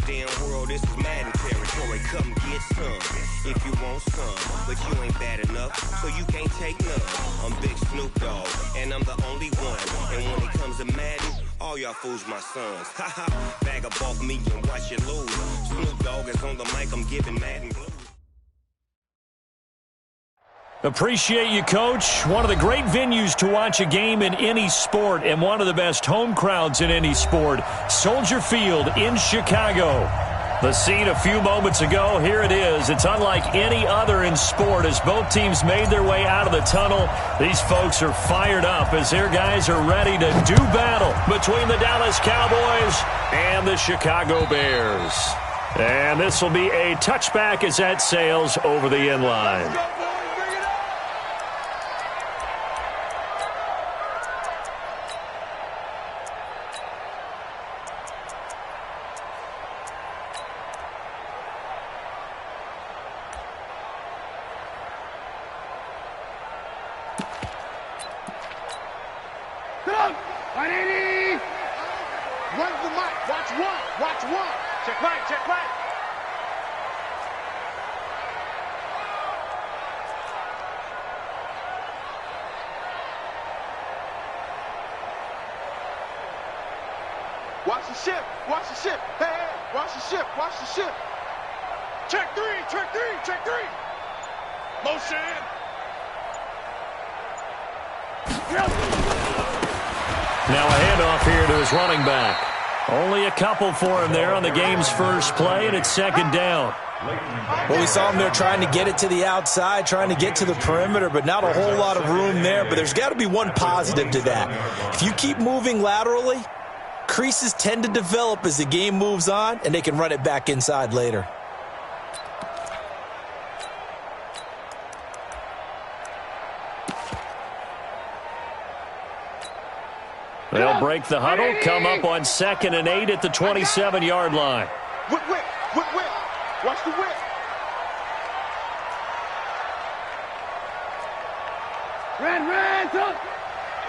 damn world, this is Madden territory. Come get some if you want some, but you ain't bad enough, so you can't take none. I'm Big Snoop Dogg, and I'm the only one. And when it comes to Madden, all y'all fools my sons. Haha, bag of off me and watch you lose. Snoop Dogg is on the mic, I'm giving Madden blues. Appreciate you, Coach. One of the great venues to watch a game in any sport and one of the best home crowds in any sport, Soldier Field in Chicago. The scene a few moments ago, here it is. It's unlike any other in sport as both teams made their way out of the tunnel. These folks are fired up as their guys are ready to do battle between the Dallas Cowboys and the Chicago Bears. And this will be a touchback as that sails over the end line. Watch the ship. Watch the ship. Hey, hey, watch the ship. Watch the ship. Check three. Check three. Check three. Motion. Now a handoff here to his running back. Only a couple for him there on the game's first play, and it's second down. Well, we saw him there trying to get it to the outside, trying to get to the perimeter, but not a whole lot of room there. But there's got to be one positive to that. If you keep moving laterally, creases tend to develop as the game moves on, and they can run it back inside later. They'll break the huddle, come up on 2nd and 8 at the 27-yard line. Whip. Watch the whip. Ran, tuck.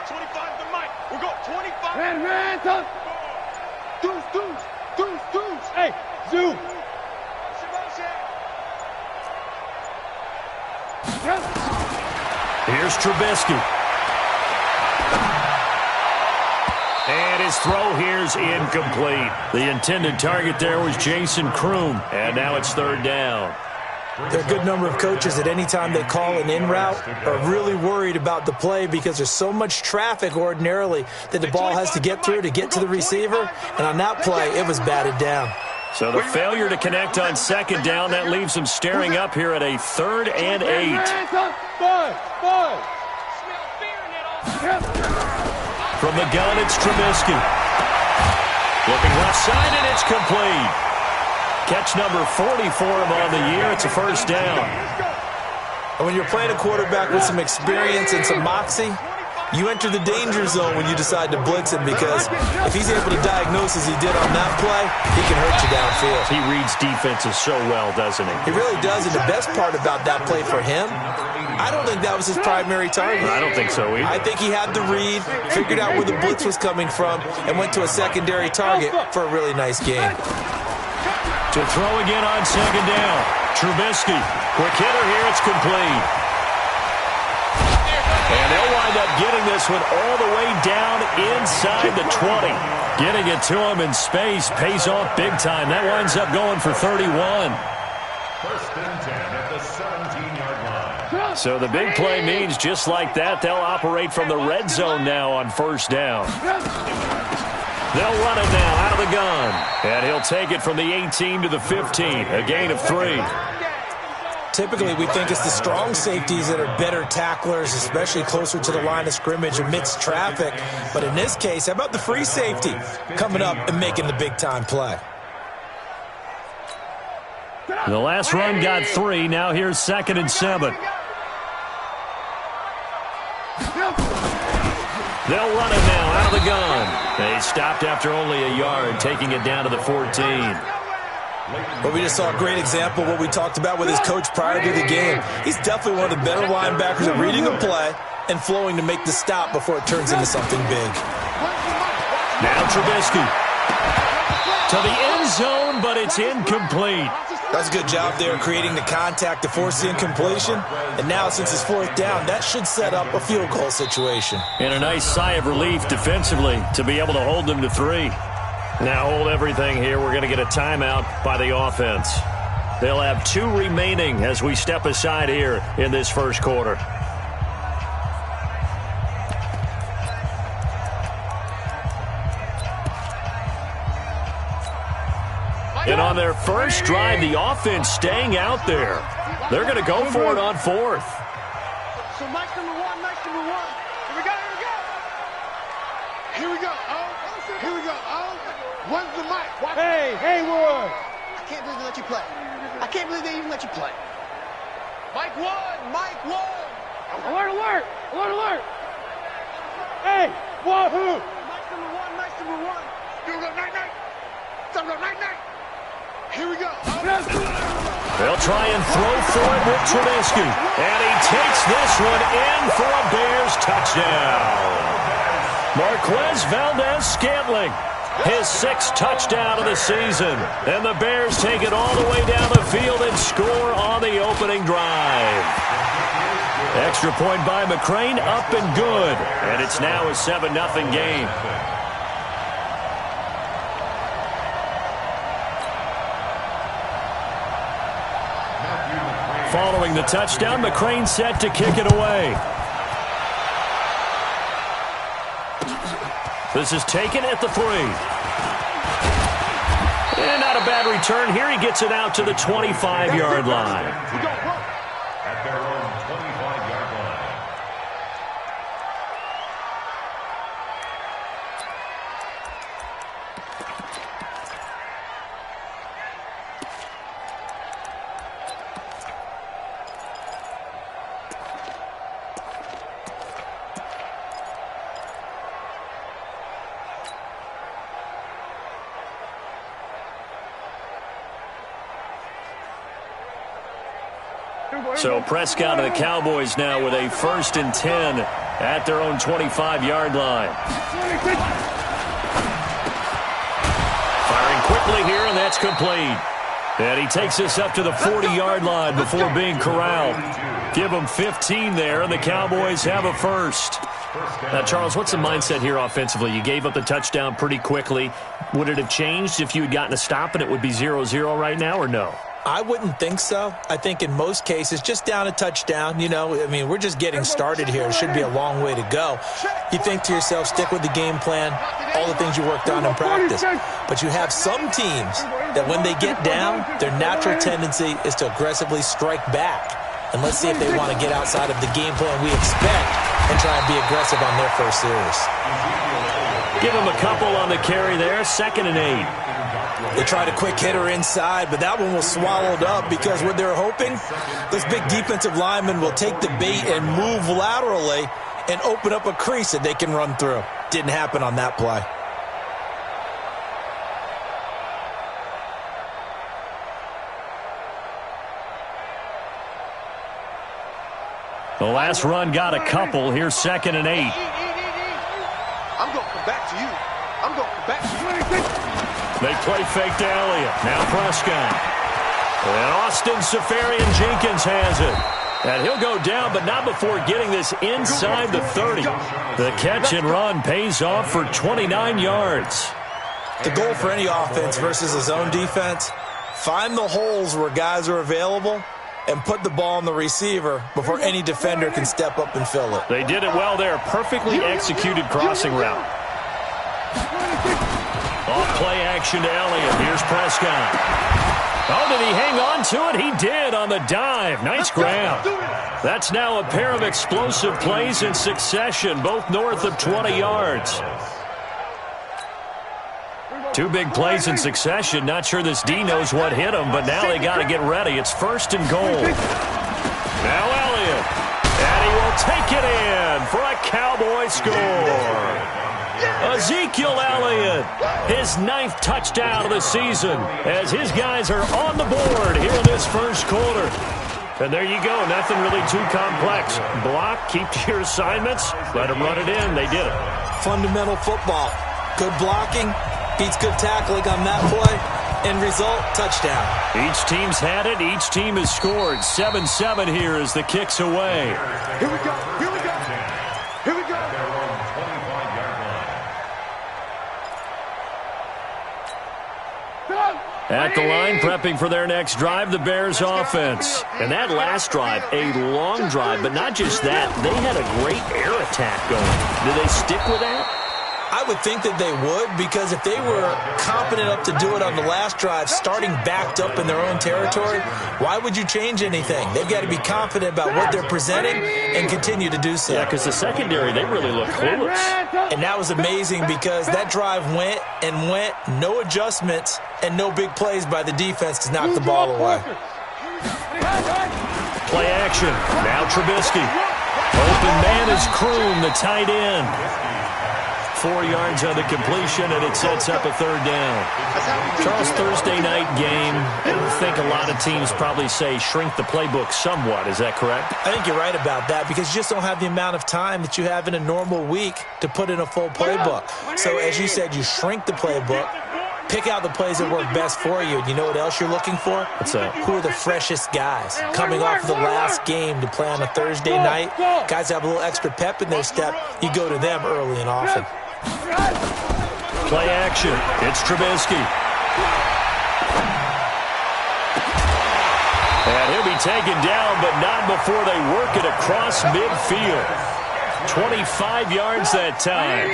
25 the mic. We'll go 25. Ran, tuck. Deuce. Hey, zoom. Here's Trubisky. And his throw here's incomplete. The intended target there was Jason Kroom. And now it's third down. There are a good number of coaches that any time they call an in route are really worried about the play because there's so much traffic ordinarily that the ball has to get through to get to the receiver. And on that play, it was batted down. So the failure to connect on second down, that leaves them staring up here at a 3rd and 8. From the gun, it's Trubisky. Looking left side, and it's complete. Catch number 40 for him on the year. It's a first down. And when you're playing a quarterback with some experience and some moxie, you enter the danger zone when you decide to blitz him because if he's able to diagnose as he did on that play, he can hurt you downfield. He reads defenses so well, doesn't he? He really does, and the best part about that play for him, I don't think that was his primary target. I don't think so either. I think he had the read, figured out where the blitz was coming from, and went to a secondary target for a really nice game. To throw again on second down. Trubisky. Quick hitter here. It's complete. And they'll wind up getting this one all the way down inside the 20. Getting it to him in space pays off big time. That winds up going for 31. First and 10 at the 17-yard line. So the big play means just like that, they'll operate from the red zone now on first down. They'll run it now out of the gun. And he'll take it from the 18 to the 15. A gain of 3. Typically, we think it's the strong safeties that are better tacklers, especially closer to the line of scrimmage amidst traffic. But in this case, how about the free safety coming up and making the big-time play? The last run got 3. Now here's 2nd and 7. They'll run it now out of the gun. They stopped after only a yard, taking it down to the 14. But we just saw a great example of what we talked about with his coach prior to the game. He's definitely one of the better linebackers at reading a play and flowing to make the stop before it turns into something big. Now Trubisky. To the end zone, but it's incomplete. That's a good job there creating the contact to force the incompletion. And now, since it's fourth down, that should set up a field goal situation. And a nice sigh of relief defensively to be able to hold them to 3. Now hold everything here. We're going to get a timeout by the offense. They'll have 2 remaining as we step aside here in this first quarter. And on their first drive, the offense staying out there. They're going to go for it on 4th. So Mike's number one. Here we go. Here we go. Oh, when's the mic? Hey, Haywood. I can't believe they let you play. I can't believe they even let you play. Mike one. Alert. Hey, wahoo. Mike's number one. Here we go, night. Here we go. They'll try and throw for it with Trubisky. And he takes this one in for a Bears touchdown. Marquez Valdez-Scantling, his 6th touchdown of the season. And the Bears take it all the way down the field and score on the opening drive. Extra point by McCrane, up and good. And it's now a 7-0 game. Following the touchdown, McCrane set to kick it away. This is taken at the 3. And not a bad return here. He gets it out to the 25-yard line. At their own 25-yard line. So Prescott and the Cowboys now with a 1st and 10 at their own 25-yard line. Firing quickly here, and that's complete. And he takes us up to the 40-yard line before being corralled. Give them 15 there, and the Cowboys have a 1st. Now, Charles, what's the mindset here offensively? You gave up the touchdown pretty quickly. Would it have changed if you had gotten a stop and it would be 0-0 right now, or no? I wouldn't think so. I think in most cases, just down a touchdown, we're just getting started here. It should be a long way to go. You think to yourself, stick with the game plan, all the things you worked on in practice. But you have some teams that when they get down, their natural tendency is to aggressively strike back. And let's see if they want to get outside of the game plan we expect and try and be aggressive on their first series. Give them a couple on the carry there, 2nd and 8. They tried a quick hitter inside, but that one was swallowed up because what they're hoping, those big defensive linemen will take the bait and move laterally and open up a crease that they can run through. Didn't happen on that play. The last run got a couple. Here's 2nd and 8. I'm going to come back to you. They play fake to Elliott. Now Prescott. And Austin Seferian-Jenkins has it. And he'll go down, but not before getting this inside the 30. The catch and run pays off for 29 yards. The goal for any offense versus a zone defense, find the holes where guys are available and put the ball on the receiver before any defender can step up and fill it. They did it well there. Perfectly executed crossing route. Off play action to Elliott. Here's Prescott. Oh, did he hang on to it? He did on the dive. Nice grab. That's now a pair of explosive plays in succession, both north of 20 yards. 2 big plays in succession. Not sure this D knows what hit him, but now they got to get ready. It's 1st and goal. Now Elliott. And he will take it in for a Cowboy score. Ezekiel Elliott, his 9th touchdown of the season, as his guys are on the board here in this first quarter. And there you go, nothing really too complex. Block, keep to your assignments, let them run it in. They did it. Fundamental football. Good blocking, Beats good tackling on that play. End result, touchdown. Each team's had it. Each team has scored. 7-7 here as the kick's away. Here we go. Here we go. Here we go. At the line, prepping for their next drive, the Bears offense. And that last drive, a long drive, but not just that. They had a great air attack going. Do they stick with that? I would think that they would, because if they were competent enough to do it on the last drive, starting backed up in their own territory, why would you change anything? They've got to be confident about what they're presenting and continue to do so. Yeah, because the secondary, they really look clueless. And that was amazing because that drive went and went, no adjustments and no big plays by the defense to knock the ball away. Play action. Now Trubisky. Open man is Kroon, the tight end. 4 yards on the completion, and it sets up a third down. Charles, Thursday night game, I think a lot of teams probably say shrink the playbook somewhat. Is that correct? I think you're right about that because you just don't have the amount of time that you have in a normal week to put in a full playbook. So as you said, you shrink the playbook, pick out the plays that work best for you. And you know what else you're looking for? What's that? Who are the freshest guys? Coming off of the last game to play on a Thursday night, guys have a little extra pep in their step. You go to them early and often. Play action. It's Trubisky. And he'll be taken down, but not before they work it across midfield. 25 yards that time.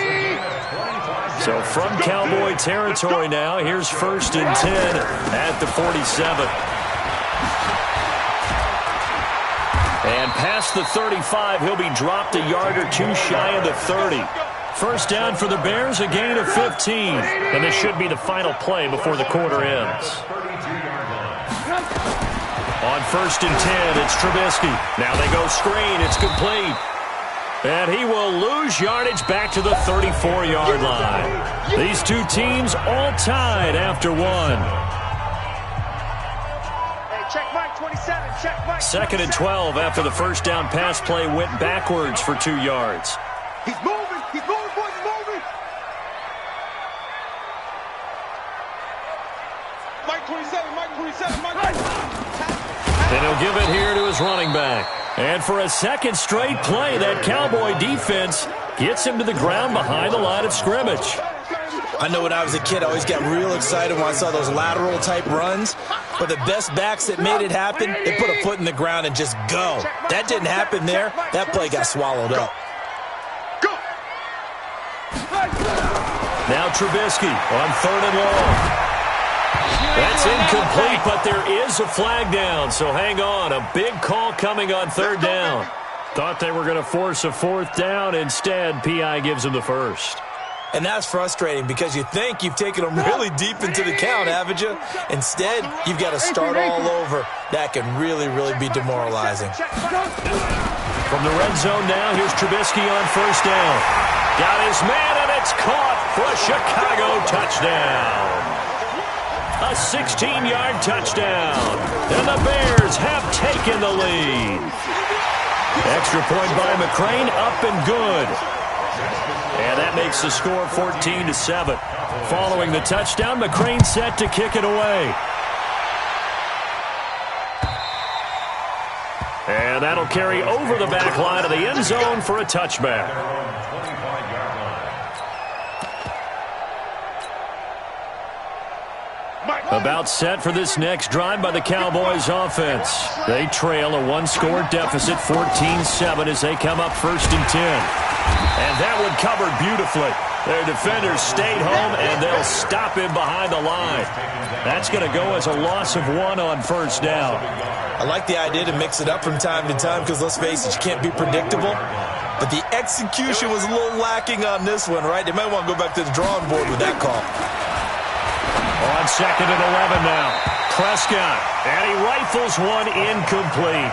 So from Cowboy territory now, here's 1st and 10 at the 47. And past the 35, he'll be dropped a yard or two shy of the 30. First down for the Bears, a gain of 15. And this should be the final play before the quarter ends. On 1st and 10, it's Trubisky. Now they go screen. It's complete. And he will lose yardage back to the 34-yard line. These two teams all tied after one. Check Mike 27. Check Mike. 2nd and 12 after the first down pass play went backwards for 2 yards. He's moving. He's moving, boys. He's moving. Mike 27. Mike 27. Mike 27. And he'll give it here to his running back. And for a second straight play, that Cowboy defense gets him to the ground behind the line of scrimmage. I know when I was a kid, I always got real excited when I saw those lateral-type runs. But the best backs that made it happen, they put a foot in the ground and just go. That didn't happen there. That play got swallowed up. Now Trubisky on 3rd and long. That's incomplete, but there is a flag down, so hang on. A big call coming on 3rd down. Thought they were going to force a 4th down. Instead, P.I. gives them the first. And that's frustrating because you think you've taken them really deep into the count, haven't you? Instead, you've got to start all over. That can really, really be demoralizing. From the red zone now, here's Trubisky on 1st down. Got his man, and it's caught for a Chicago touchdown. A 16-yard touchdown. And the Bears have taken the lead. Extra point by McCrane, up and good. And that makes the score 14-7. Following the touchdown, McCrane set to kick it away. And that'll carry over the back line of the end zone for a touchback. About set for this next drive by the Cowboys offense. They trail a one-score deficit, 14-7, as they come up 1st and 10. And that one covered beautifully. Their defenders stayed home, and they'll stop him behind the line. That's going to go as a loss of 1 on 1st down. I like the idea to mix it up from time to time because, let's face it, you can't be predictable. But the execution was a little lacking on this one, right? They might want to go back to the drawing board with that call. On 2nd and 11 now. Prescott, and he rifles one incomplete.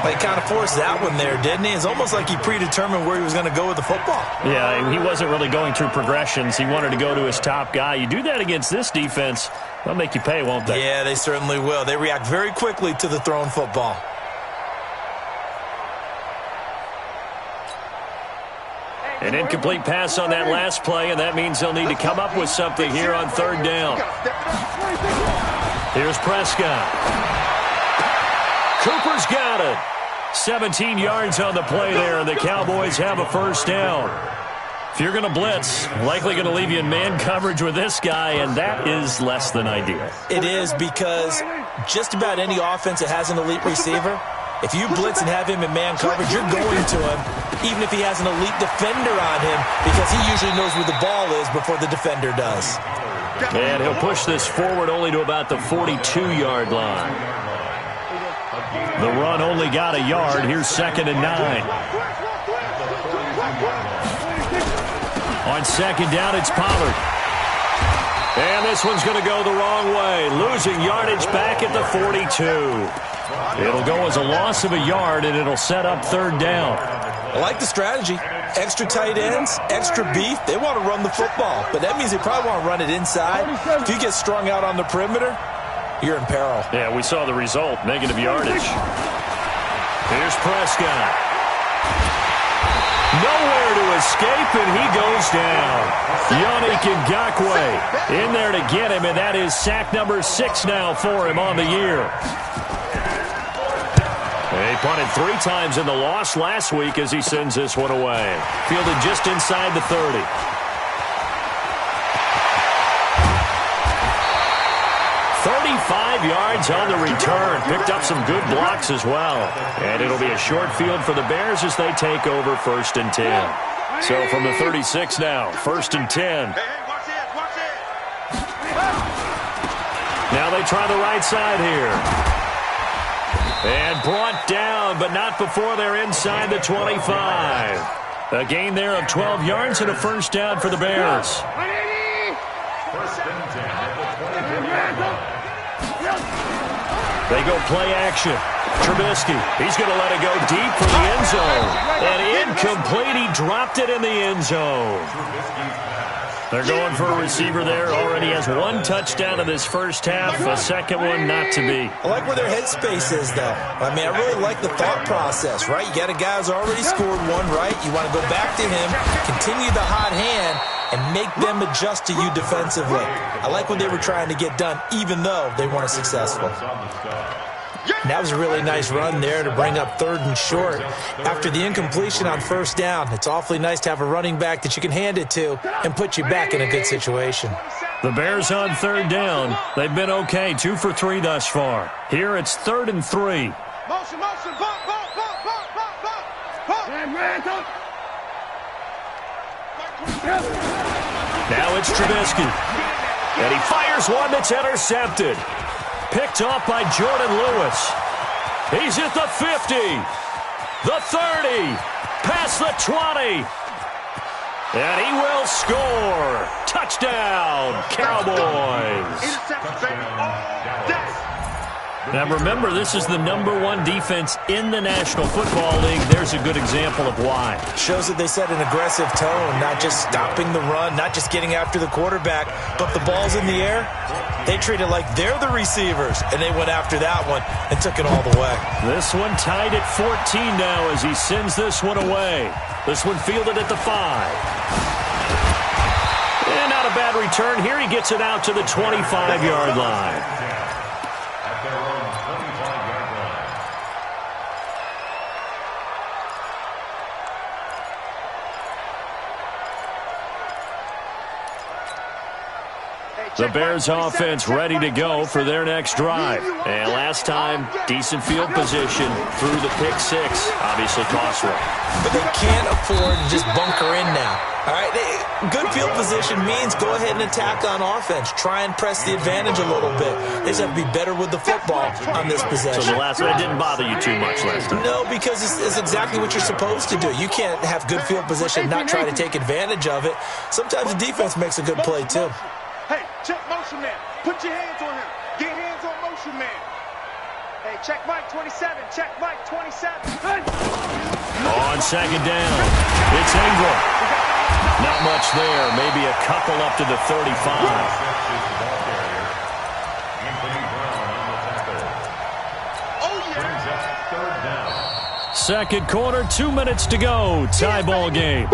But he kind of forced that one there, didn't he? It's almost like he predetermined where he was going to go with the football. Yeah, he wasn't really going through progressions. He wanted to go to his top guy. You do that against this defense, they'll make you pay, won't they? Yeah, they certainly will. They react very quickly to the thrown An incomplete pass on that last play, and that means they'll need to come up with something here on third down. Here's Prescott. Cooper's got it. 17 yards on the play there, and the Cowboys have a first down. If you're going to blitz, likely going to leave you in man coverage with this guy, and that is less than ideal. It is, because just about any offense that has an elite receiver, if you blitz and have him in man coverage, you're going to him, even if he has an elite defender on him, because he usually knows where the ball is before the defender does. And he'll push this forward only to about the 42-yard line. The run only got a yard. Here's 2nd and 9. On 2nd down, it's Pollard. And this one's going to go the wrong way, losing yardage back at the 42. It'll go as a loss of a yard, and it'll set up 3rd down. I like the strategy. Extra tight ends, extra beef. They want to run the football, but that means they probably want to run it inside. If you get strung out on the perimeter, you're in peril. Yeah, we saw the result, negative yardage. Here's Prescott. Nowhere to escape, and he goes down. Yannick Ngakoue in there to get him, and that is sack number 6 now for him on the year. He punted 3 times in the loss last week as he sends this one away. Fielded just inside the 30. Yards on the return. Picked up some good blocks as well. And it'll be a short field for the Bears as they take over 1st and 10. So from the 36 now, 1st and 10. Now they try the right side here. And brought down, but not before they're inside the 25. A gain there of 12 yards and a first down for the Bears. 1st and 10 at the 20. They go play action. Trubisky, he's going to let it go deep for the end zone. And incomplete, he dropped it in the end zone. They're going for a receiver there. Already has 1 touchdown in this first half. A second one not to be. I like where their headspace is, though. I mean, I really like the thought process, right? You got a guy who's already scored 1, right? You want to go back to him, continue the hot hand, and make them adjust to you defensively. I like what they were trying to get done, even though they weren't successful. And that was a really nice run there to bring up 3rd and short. After the incompletion on 1st down, it's awfully nice to have a running back that you can hand it to and put you back in a good situation. The Bears on 3rd down. They've been okay, 2 for 3 thus far. Here it's 3rd and 3. Motion, motion, bump, bump, bump, bump, bump, bump. Now it's Trubisky. And he fires one that's intercepted. Picked off by Jordan Lewis. He's at the 50. The 30. Past the 20. And he will score. Touchdown, Cowboys. Now remember, this is the #1 defense in the National Football League. There's a good example of why. Shows that they set an aggressive tone, not just stopping the run, not just getting after the quarterback, but the ball's in the air. They treat it like they're the receivers, and they went after that one and took it all the way. This one tied at 14 now as he sends this one away. This one fielded at the 5. And not a bad return. Here he gets it out to the 25-yard line. At their own 25-yard line. The Bears offense ready to go for their next drive. And last time, decent field position through the pick 6. Obviously costly. But they can't afford to just bunker in now. All right, good field position means go ahead and attack on offense. Try and press the advantage a little bit. They just have to be better with the football on this possession. So the last one didn't bother you too much last time? No, because it's exactly what you're supposed to do. You can't have good field position and not try to take advantage of it. Sometimes the defense makes a good play, too. Hey, check motion man. Put your hands on him. Get hands on motion man. Hey, check Mike 27. Check Mike 27. On 2nd down, it's Ingram. Not much there. Maybe a couple up to the 35. Second quarter, 2 minutes to go. Tie ball game.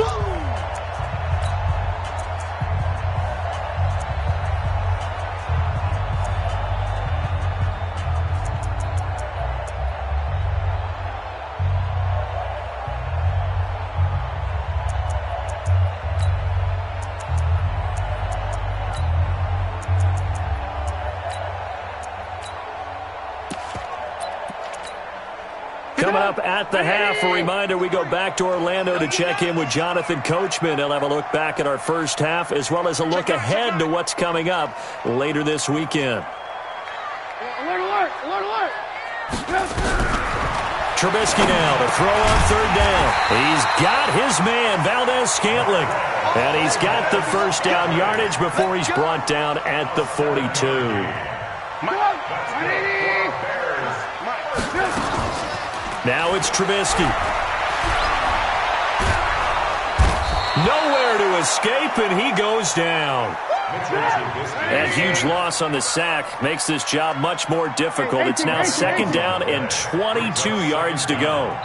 Coming up at the half, a reminder, we go back to Orlando to check in with Jonathan Coachman. He'll have a look back at our first half as well as a look ahead to what's coming up later this weekend. Trubisky now to throw on third down. He's got his man, Valdez-Scantling. And he's got the first down yardage before he's brought down at the 42. Now it's Trubisky. Nowhere to escape, and he goes down. That huge loss on the sack makes this job much more difficult. It's now second down and 22 yards to go.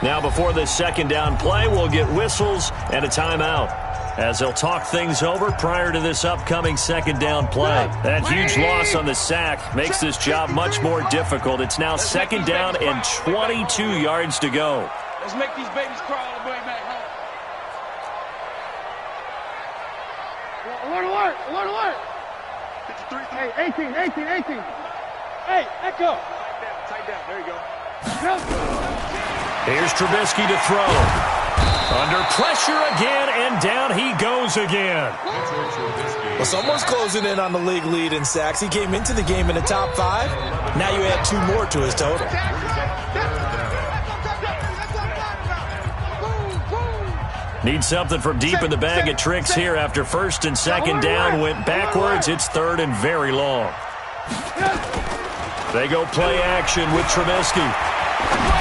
Now before this second down play, we'll get whistles and a timeout as they'll talk things over prior to this upcoming second down play. That huge loss on the sack makes this job much more difficult. It's now second down and 22 yards to go. Let's make these babies crawl all the way back home. Alert, alert. 53. Hey, 18. Hey, echo. Tight down. There you go. Here's Trubisky to throw. Under pressure again, and down he goes again. Well, someone's closing in on the league lead in sacks. He came into the game in the top 5. Now you add 2 more to his total. Need something from deep in the bag of tricks here after first and second down went backwards. It's third and very long. They go play action with Trubisky.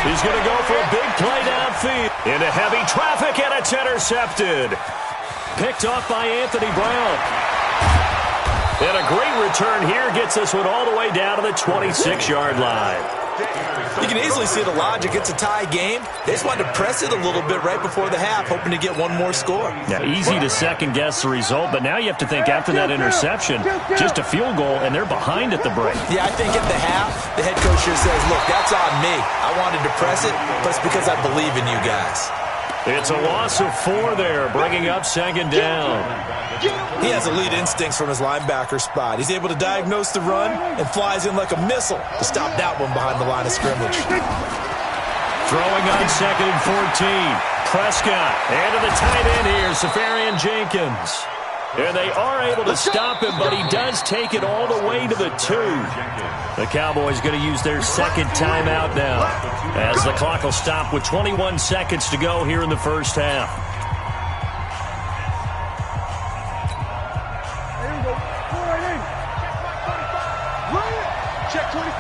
He's going to go for a big play downfield. Into heavy traffic, and it's intercepted. Picked off by Anthony Brown. And a great return here gets this one all the way down to the 26-yard line. You can easily see the logic. It's a tie game. They just wanted to press it a little bit right before the half, hoping to get one more score. Yeah, easy to second-guess the result, but now you have to think after that interception, just a field goal, and they're behind at the break. Yeah, I think at the half, the head coach here says, look, that's on me. I wanted to press it, but it's because I believe in you guys. It's a loss of 4 there, bringing up second down. He has elite instincts from his linebacker spot. He's able to diagnose the run and flies in like a missile to stop that one behind the line of scrimmage. Throwing on second and 14. Prescott, and to the tight end here, Safarian Jenkins. And they are able to stop him, but he does take it all the way to the 2. The Cowboys going to use their second timeout now as the clock will stop with 21 seconds to go here in the first half. Check 26.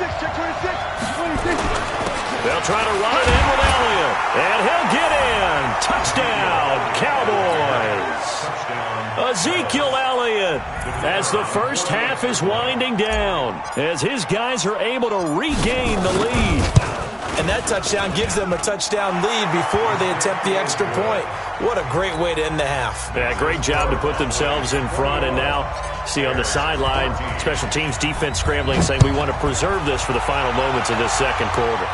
They'll try to run it in with Elliott, and he'll get in. Touchdown, Cowboys. Ezekiel Elliott, as the first half is winding down, as his guys are able to regain the lead. And that touchdown gives them a touchdown lead before they attempt the extra point. What a great way to end the half. Yeah, great job to put themselves in front, and now see on the sideline, special teams defense scrambling, saying we want to preserve this for the final moments of this second quarter.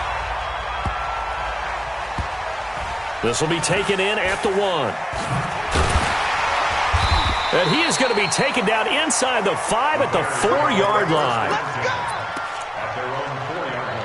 This will be taken in at the 1. And he is going to be taken down inside the 5 at the 4-yard line. At their own 4-yard line.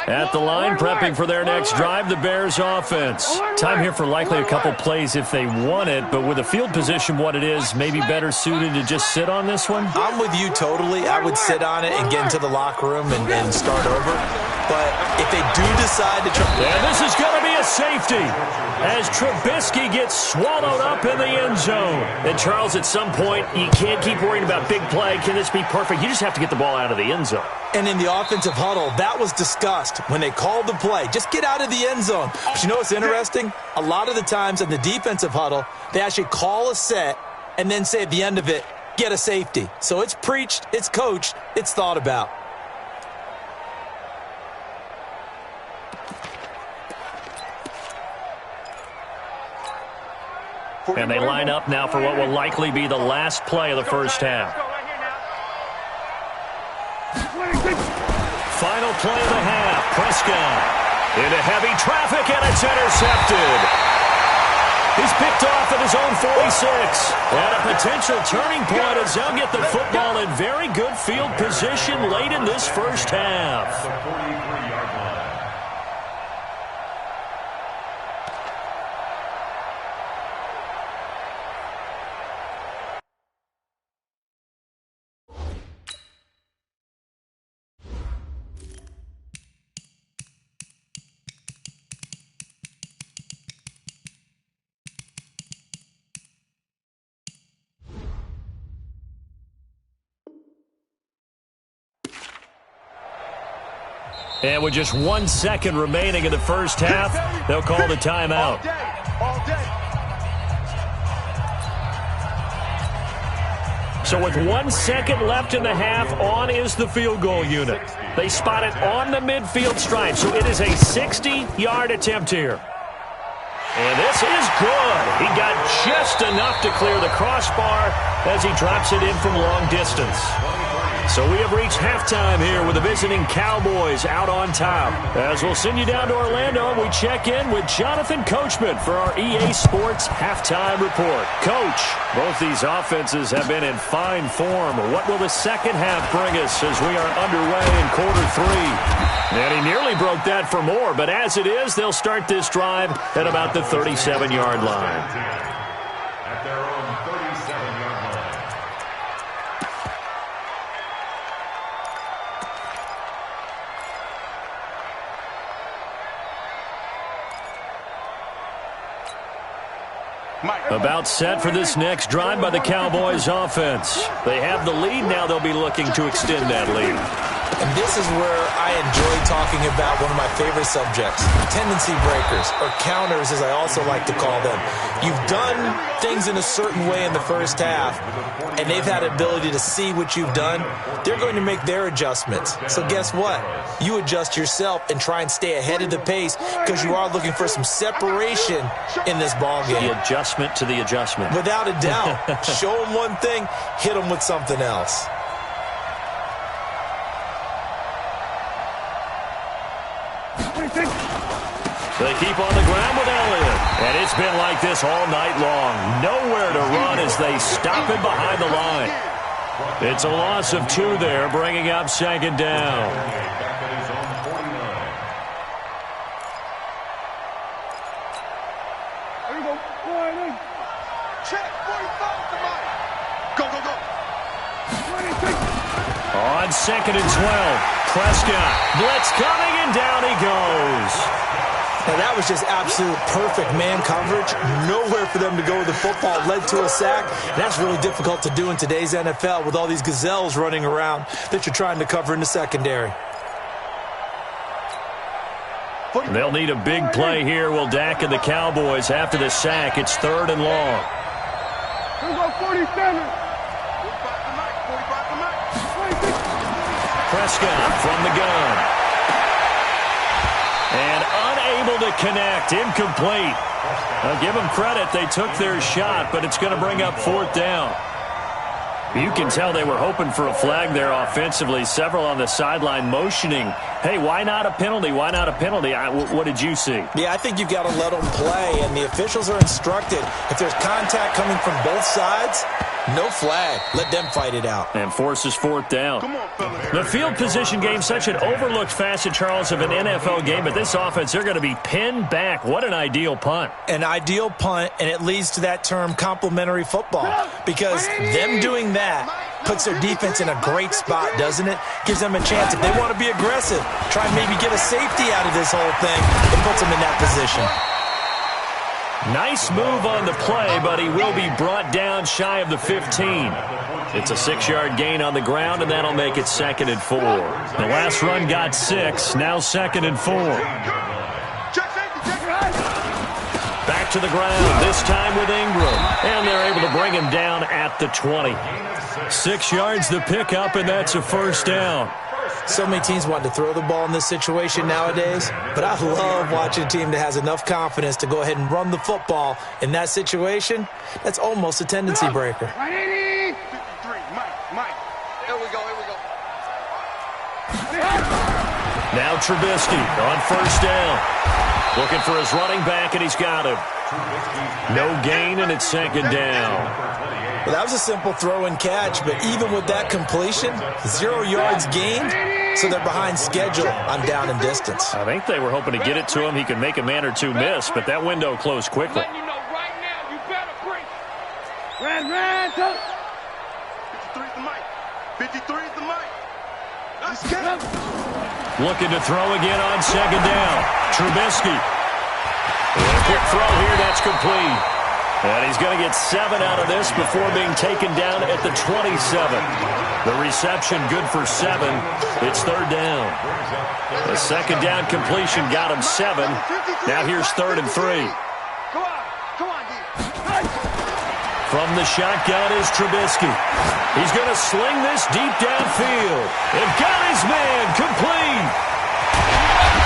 At the line, prepping for their next drive, the Bears offense. Time here for likely a couple plays if they want it, but with the field position what it is, maybe better suited to just sit on this one? I'm with you totally. I would sit on it and get into the locker room and start over. But if they do decide to try... And this is going to be a safety as Trubisky gets swallowed up in the end zone. And, Charles, at some point, you can't keep worrying about big play. Can this be perfect? You just have to get the ball out of the end zone. And in the offensive huddle, that was discussed when they called the play. Just get out of the end zone. But you know what's interesting? A lot of the times in the defensive huddle, they actually call a set and then say at the end of it, get a safety. So it's preached, it's coached, it's thought about. And they line up now for what will likely be the last play of the first half. Final play of the half. Prescott into heavy traffic, and it's intercepted. He's picked off at his own 46. And a potential turning point as they'll get the football in very good field position late in this first half. The 43-yard line. And with just 1 second remaining in the first half, they'll call the timeout. All day. So with 1 second left in the half, on is the field goal unit. They spot it on the midfield stripe, so it is a 60-yard attempt here. And this is good. He got just enough to clear the crossbar as he drops it in from long distance. So we have reached halftime here with the visiting Cowboys out on top. As we'll send you down to Orlando, we check in with Jonathan Coachman for our EA Sports Halftime Report. Coach, both these offenses have been in fine form. What will the second half bring us as we are underway in quarter three? And he nearly broke that for more, but as it is, they'll start this drive at about the 37-yard line. At their own 37-yard line. About set for this next drive by the Cowboys offense. They have the lead. Now they'll be looking to extend that lead. And this is where I enjoy talking about one of my favorite subjects, tendency breakers, or counters as I also like to call them. You've done things in a certain way in the first half, and they've had the ability to see what you've done. They're going to make their adjustments. So guess what? You adjust yourself and try and stay ahead of the pace because you are looking for some separation in this ballgame. The adjustment to the adjustment. Without a doubt. Show them one thing, hit them with something else. They keep on the ground with Elliott. And it's been like this all night long. Nowhere to run as they stop him behind the line. It's a loss of 2 there, bringing up second down. Back at his own 49. There you go. Check. 45 to Mike. Go, go, go. On second and 12, Prescott. Blitz coming, and down he goes. Now, that was just absolute perfect man coverage. Nowhere for them to go with the football. Led to a sack. And that's really difficult to do in today's NFL with all these gazelles running around that you're trying to cover in the secondary. They'll need a big play here, will Dak and the Cowboys. After the sack, it's 3rd and long. Here we go, 47. Prescott from the gun. And unable to connect. Incomplete. I'll give them credit. They took their shot, but it's going to bring up 4th down. You can tell they were hoping for a flag there offensively. Several on the sideline motioning, hey, why not a penalty? Why not a penalty? What did you see? Yeah, I think you've got to let them play, and the officials are instructed. If there's contact coming from both sides, no flag. Let them fight it out. And forces 4th down. The field position game, such an overlooked facet, Charles, of an NFL game. But this offense, they're going to be pinned back. What an ideal punt. An ideal punt, and it leads to that term complementary football. Because them doing that puts their defense in a great spot, doesn't it? Gives them a chance. If they want to be aggressive, try and maybe get a safety out of this whole thing, it puts them in that position. Nice move on the play, but he will be brought down shy of the 15. It's a 6-yard gain on the ground, and that'll make it 2nd and 4. The last run got 6, now 2nd and 4. Back to the ground, this time with Ingram. And they're able to bring him down at the 20. 6 yards the pickup, and that's a 1st down. So many teams want to throw the ball in this situation nowadays, but I love watching a team that has enough confidence to go ahead and run the football. In that situation, that's almost a tendency breaker. Mike. Here we go. Now Trubisky on first down. Looking for his running back, and he's got him. No gain, and it's second down. Well, that was a simple throw and catch, but even with that completion, 0 yards gained, so they're behind schedule on down and distance. I think they were hoping to get it to him. He could make a man or two miss, but that window closed quickly. You know right now, you better break. Ran, 53's the mic. 53's the mic. Let's get him. Looking to throw again on second down. Trubisky. And a quick throw here, that's complete. And he's going to get 7 out of this before being taken down at the 27. The reception good for 7. It's third down. The second down completion got him 7. Now here's 3rd and 3. Come on, D. From the shotgun is Trubisky. He's going to sling this deep downfield. And got his man complete.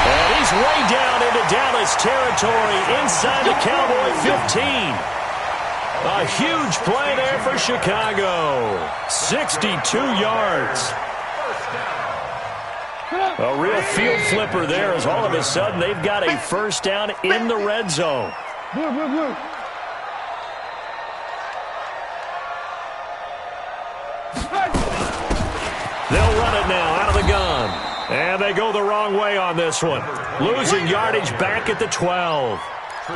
And he's way down into Dallas territory inside the Cowboy 15. A huge play there for Chicago. 62 yards. A real field flipper there as all of a sudden they've got a first down in the red zone. Blue. They'll run it now out of the gun. And they go the wrong way on this one. Losing yardage back at the 12.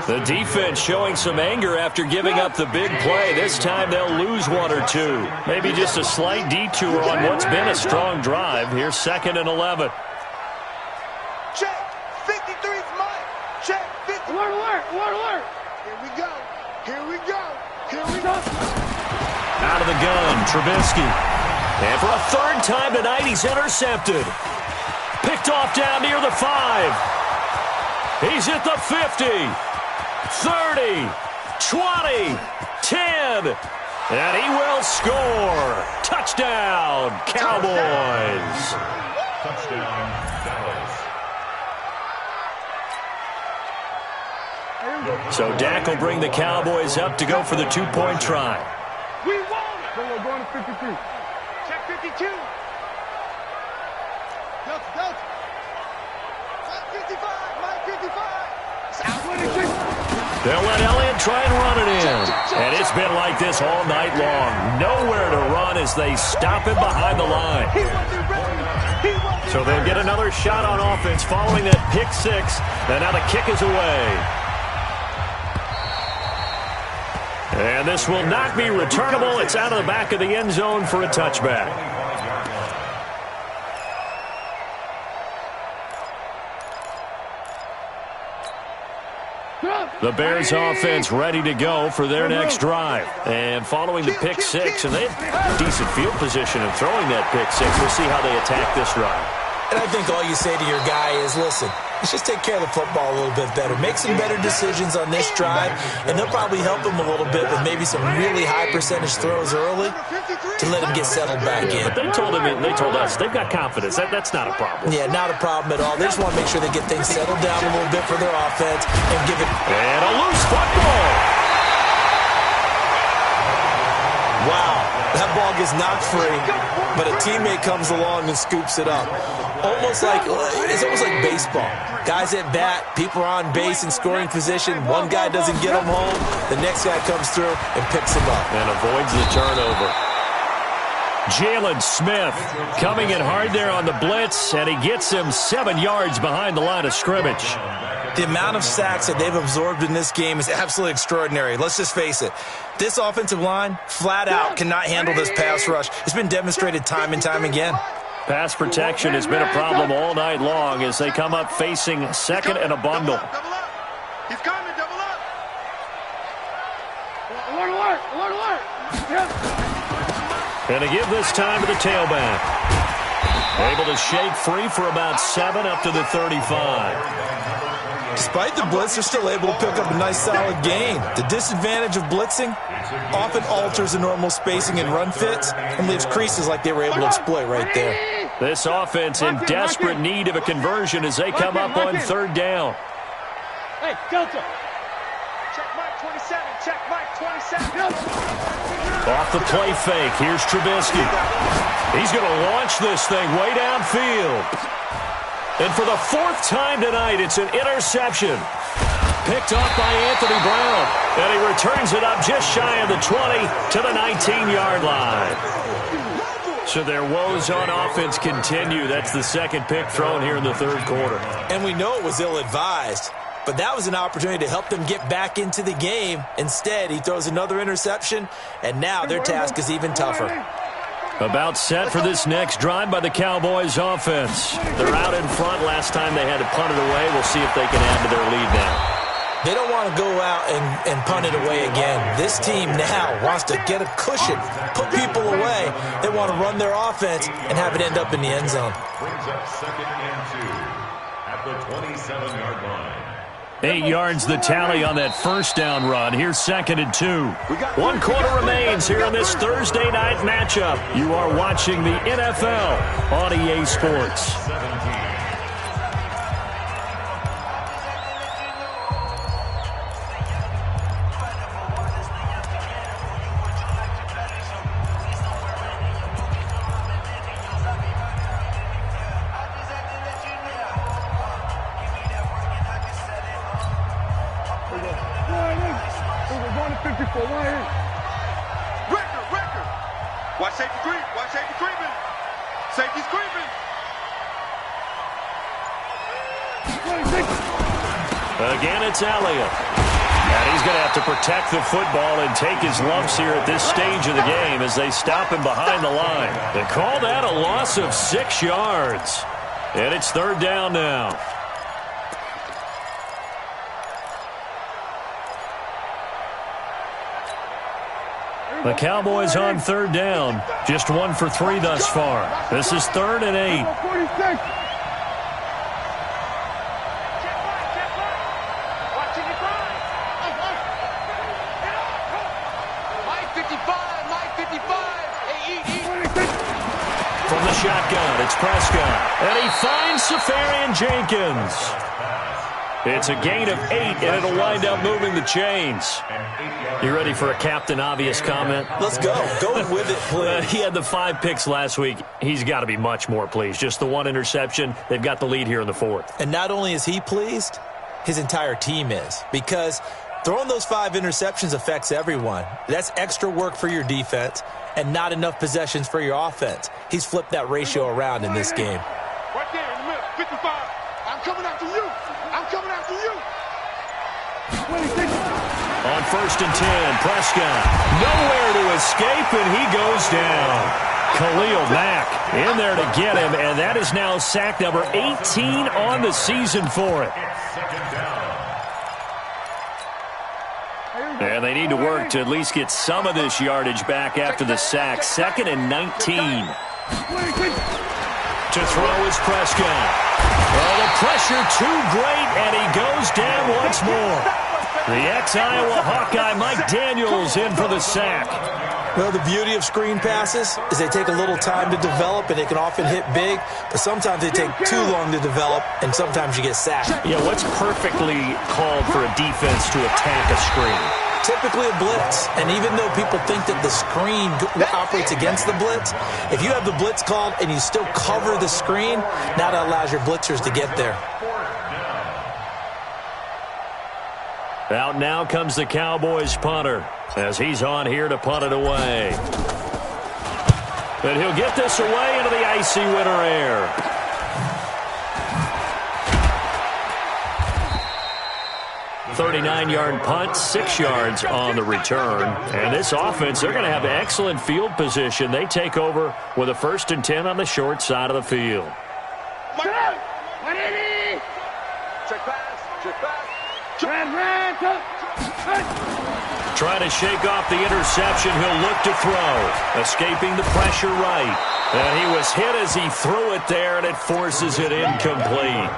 The defense showing some anger after giving up the big play. This time they'll lose 1 or 2. Maybe just a slight detour on what's been a strong drive. Here's 2nd and 11. Check. 53's mine. Check. 50. Alert. Here we go. Out of the gun, Trubisky. And for a 3rd time tonight, he's intercepted. Picked off down near the 5. He's at the 50. 30, 20, 10, and he will score. Touchdown, Cowboys. Touchdown, Dallas. So Dak will bring the Cowboys up to go for the 2-point try. We won it. So we're going to 52. Check 52. Delta. 55, Mike 55. They'll let Elliott try and run it in. And it's been like this all night long. Nowhere to run as they stop him behind the line. So they'll get another shot on offense following that pick 6. And now the kick is away. And this will not be returnable. It's out of the back of the end zone for a touchback. The Bears offense ready to go for their next drive. And following the pick 6, and they have decent field position in throwing that pick 6. We'll see how they attack this drive. And I think all you say to your guy is, listen, let's just take care of the football a little bit better. Make some better decisions on this drive, and they'll probably help him a little bit with maybe some really high percentage throws early to let him get settled back in. But they told us they've got confidence. That's not a problem. Yeah, not a problem at all. They just want to make sure they get things settled down a little bit for their offense and give it. And a loose football. Wow, that ball gets knocked free, but a teammate comes along and scoops it up. It's almost like baseball. Guys at bat, people are on base in scoring position. One guy doesn't get them home. The next guy comes through and picks him up. And avoids the turnover. Jalen Smith coming in hard there on the blitz, and he gets him 7 yards behind the line of scrimmage. The amount of sacks that they've absorbed in this game is absolutely extraordinary. Let's just face it. This offensive line, flat out, cannot handle this pass rush. It's been demonstrated time and time again. Pass protection has been a problem all night long as they come up facing 2nd and a bundle. Double up. He's coming, double up. Alert. And to give this time to the tailback. Able to shake free for about 7 up to the 35. Despite the blitz, they're still able to pick up a nice solid gain. The disadvantage of blitzing often alters the normal spacing and run fits and leaves creases like they were able to exploit right there. This offense in desperate need of a conversion as they come up on third down. Hey, Delta. Check Mike 27. Check Mike 27. Off the play fake. Here's Trubisky. He's going to launch this thing way downfield. And for the fourth time tonight, it's an interception. Picked off by Anthony Brown. And he returns it up just shy of the 20 to the 19-yard line. So their woes on offense continue. That's the second pick thrown here in the third quarter. And we know it was ill-advised, but that was an opportunity to help them get back into the game. Instead, he throws another interception, and now their task is even tougher. About set for this next drive by the Cowboys offense. They're out in front. Last time they had to punt it away. We'll see if they can add to their lead now. They don't want to go out and punt it away again. This team now wants to get a cushion, put people away. They want to run their offense and have it end up in the end zone. Brings up 2nd and 2 at the 27-yard line. 8 yards the tally on that first down run. Here's 2nd and 2. 1 quarter remains here in this Thursday night matchup. You are watching the NFL on EA Sports. 17. Watch safety creep. Watch safety creeping. Safety's creeping. Again, it's Elliott. And he's going to have to protect the football and take his lumps here at this stage of the game as they stop him behind the line. They call that a loss of 6 yards. And it's third down now. The Cowboys on third down. Just 1 for 3 thus far. This is 3rd and 8. Mike 55. Mike 55. From the shotgun, it's Prescott. And he finds Safarian Jenkins. It's a gain of 8, and it'll wind up moving the chains. You ready for a Captain Obvious comment? Let's go. Go with it, please. He had the 5 picks last week. He's got to be much more pleased. Just the 1 interception. They've got the lead here in the 4th. And not only is he pleased, his entire team is. Because throwing those 5 interceptions affects everyone. That's extra work for your defense and not enough possessions for your offense. He's flipped that ratio around in this game. Right there in the middle. 55. I'm coming after you. I'm coming after you. On 1st and 10, Prescott nowhere to escape, and he goes down. Khalil Mack in there to get him, and that is now sack number 18 on the season for it. And they need to work to at least get some of this yardage back after the sack. 2nd and 19. To throw is Prescott. Oh, the pressure too great, and he goes down once more. The ex-Iowa Hawkeye Mike Daniels in for the sack. Well, the beauty of screen passes is they take a little time to develop, and they can often hit big, but sometimes they take too long to develop, and sometimes you get sacked. Yeah, what's perfectly called for a defense to attack a screen? Typically a blitz, and even though people think that the screen operates against the blitz, if you have the blitz called and you still cover the screen, now that allows your blitzers to get there. Out now comes the Cowboys punter as he's on here to punt it away. But he'll get this away into the icy winter air. A 39-yard punt, 6 yards on the return. And this offense, they're going to have excellent field position. They take over with a 1st and 10 on the short side of the field. Check pass. Check pass. Trying to shake off the interception. He'll look to throw. Escaping the pressure right. And he was hit as he threw it there, and it forces it incomplete.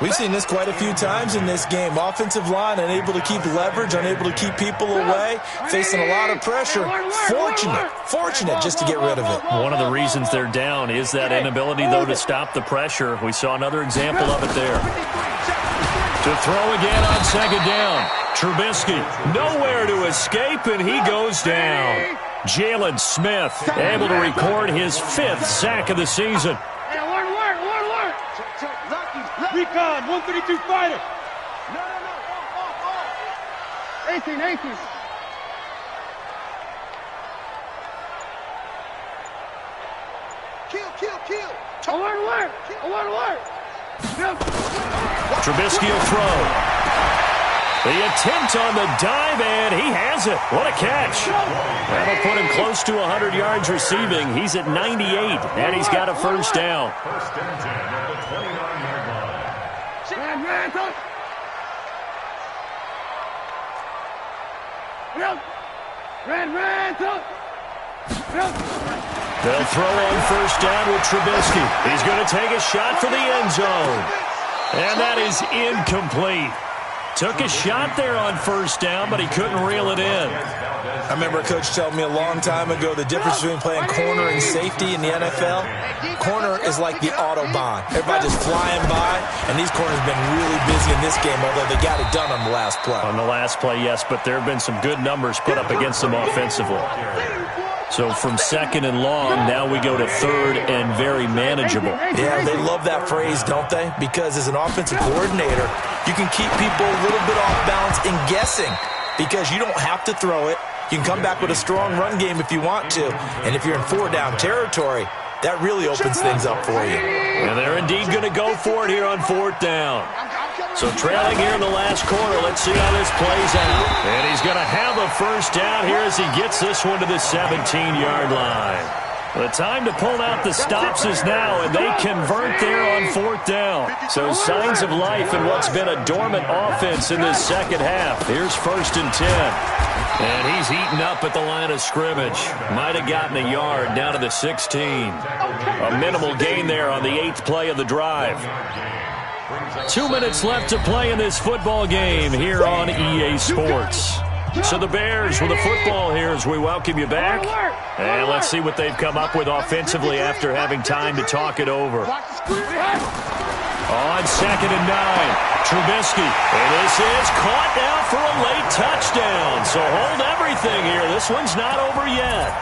We've seen this quite a few times in this game. Offensive line unable to keep leverage, unable to keep people away, facing a lot of pressure. Fortunate just to get rid of it. One of the reasons they're down is that inability, though, to stop the pressure. We saw another example of it there. To throw again on second down. Trubisky nowhere to escape, and he goes down. Jalen Smith able to record his 5th sack of the season. Recon, 132 fighter. No. 18. Kill. Alert. Trubisky will throw. The attempt on the dive, and he has it. What a catch. That'll put him close to 100 yards receiving. He's at 98, and he's got a first down. First and 10 at the 29-yard line. They'll throw on first down with Trubisky. He's going to take a shot for the end zone. And that is incomplete. Took a shot there on first down, but he couldn't reel it in. I remember a coach telling me a long time ago the difference between playing corner and safety in the NFL. Corner is like the Autobahn. Everybody just flying by, and these corners have been really busy in this game, although they got it done on the last play. On the last play, yes, but there have been some good numbers put up against them offensively. So from second and long, now we go to third and very manageable. Yeah, they love that phrase, don't they? Because as an offensive coordinator, you can keep people a little bit off balance and guessing because you don't have to throw it. You can come back with a strong run game if you want to. And if you're in 4-down territory, that really opens things up for you. And they're indeed going to go for it here on 4th down. So trailing here in the last quarter, let's see how this plays out. And he's going to have a first down here as he gets this one to the 17-yard line. The time to pull out the stops is now, and they convert there on 4th down. So signs of life in what's been a dormant offense in this second half. Here's 1st and 10. And he's eaten up at the line of scrimmage. Might have gotten a yard down to the 16. A minimal gain there on the 8th play of the drive. 2 minutes left to play in this football game here on EA Sports. So the Bears with the football here as we welcome you back. And let's see what they've come up with offensively after having time to talk it over. On 2nd and 9, Trubisky. And this is caught now for a late touchdown. So hold everything here. This one's not over yet.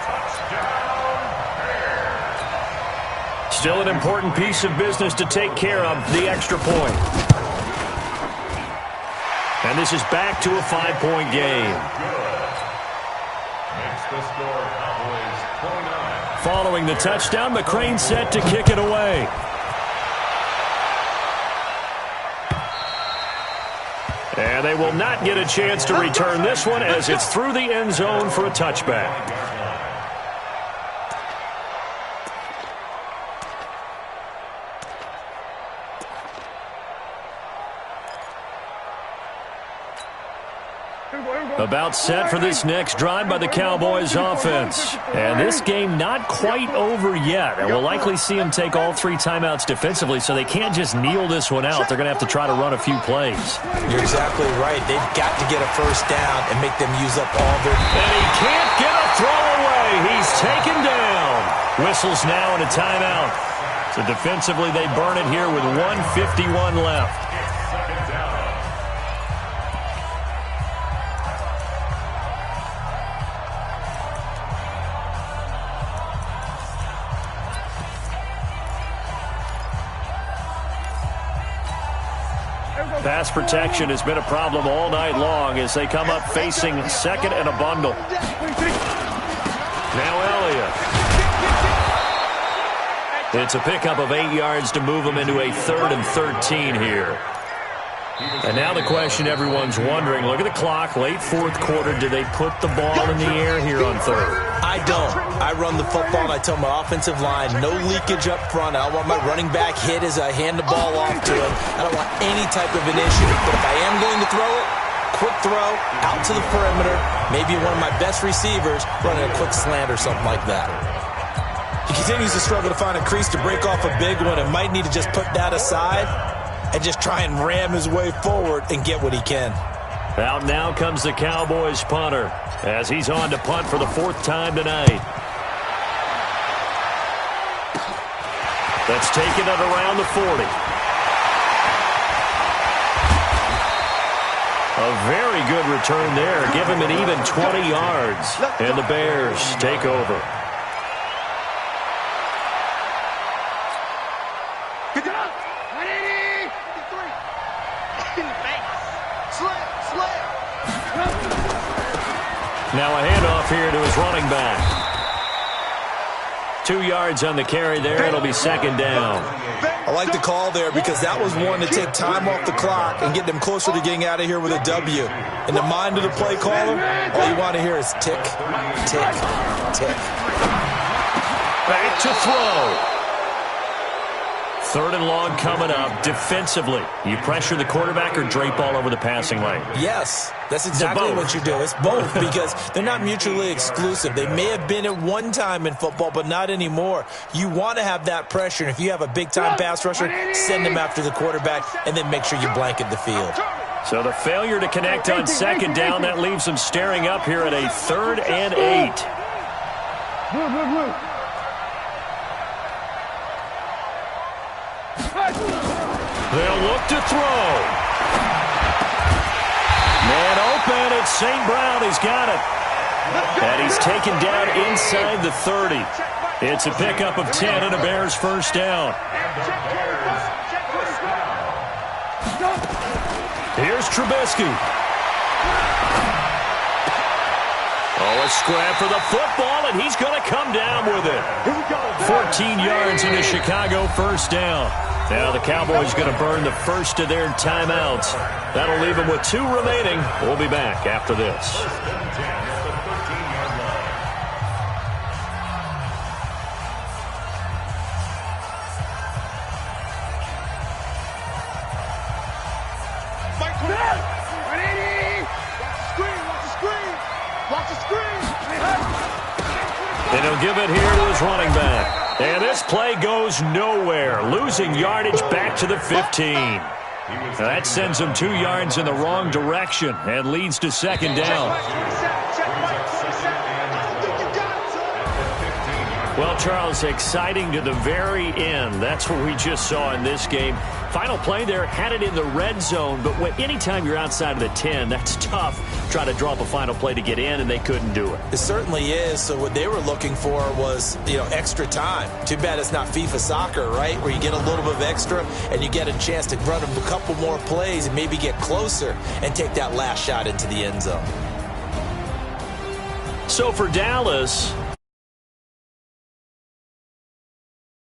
Still an important piece of business to take care of, the extra point. And this is back to a 5-point game. Makes the score Cowboys 29. Following the touchdown, McCrane set to kick it away. And they will not get a chance to return this one as it's through the end zone for a touchback. About set for this next drive by the Cowboys offense. And this game not quite over yet. And we'll likely see them take all 3 timeouts defensively, so they can't just kneel this one out. They're going to have to try to run a few plays. You're exactly right. They've got to get a first down and make them use up all their... And he can't get a throw away. He's taken down. Whistles now and a timeout. So defensively, they burn it here with 1:51 left. Pass protection has been a problem all night long as they come up facing 2nd and a bundle. Now Elliott. It's a pickup of 8 yards to move them into a 3rd and 13 here. And now the question everyone's wondering, look at the clock, late 4th quarter, do they put the ball in the air here on 3rd? I don't. I run the football, and I tell my offensive line, no leakage up front. I don't want my running back hit as I hand the ball off to him. I don't want any type of an issue. But if I am going to throw it, quick throw out to the perimeter, maybe one of my best receivers running a quick slant or something like that. He continues to struggle to find a crease to break off a big one and might need to just put that aside and just try and ram his way forward and get what he can. Out now comes the Cowboys punter as he's on to punt for the 4th time tonight. That's taken it around the 40. A very good return there. Give him an even 20 yards. And the Bears take over. Good job. 183. Now a handoff here to his running back. 2 yards on the carry there. It'll be 2nd down. I like the call there because that was one to take time off the clock and get them closer to getting out of here with a W. In the mind of the play caller, all you want to hear is tick, tick, tick. Back to throw. 3rd and long coming up. Defensively, you pressure the quarterback or drape all over the passing lane? Yes, that's exactly what you do. It's both because they're not mutually exclusive. They may have been at one time in football, but not anymore. You want to have that pressure, and if you have a big-time pass rusher, send them after the quarterback, and then make sure you blanket the field. So the failure to connect on 2nd down, that leaves them staring up here at a 3rd and 8. They'll look to throw. Man open, it's St. Brown. He's got it. And he's taken down inside the 30. It's a pickup of 10 and a Bears 1st down. Here's Trubisky. Oh, a scrap for the football, and he's going to come down with it. 14 yards in a Chicago 1st down. Now the Cowboys going to burn the first of their timeouts. That'll leave them with 2 remaining. We'll be back after this. And he'll give it here to his running back. And this play goes nowhere. Losing yardage back to the 15. That sends him 2 yards in the wrong direction and leads to 2nd down. Well, Charles, exciting to the very end. That's what we just saw in this game. Final play there, had it in the red zone, but anytime you're outside of the 10, that's tough. Try to draw up a final play to get in, and they couldn't do it. It certainly is. So what they were looking for was, extra time. Too bad it's not FIFA soccer, right, where you get a little bit of extra and you get a chance to run a couple more plays and maybe get closer and take that last shot into the end zone. So for Dallas,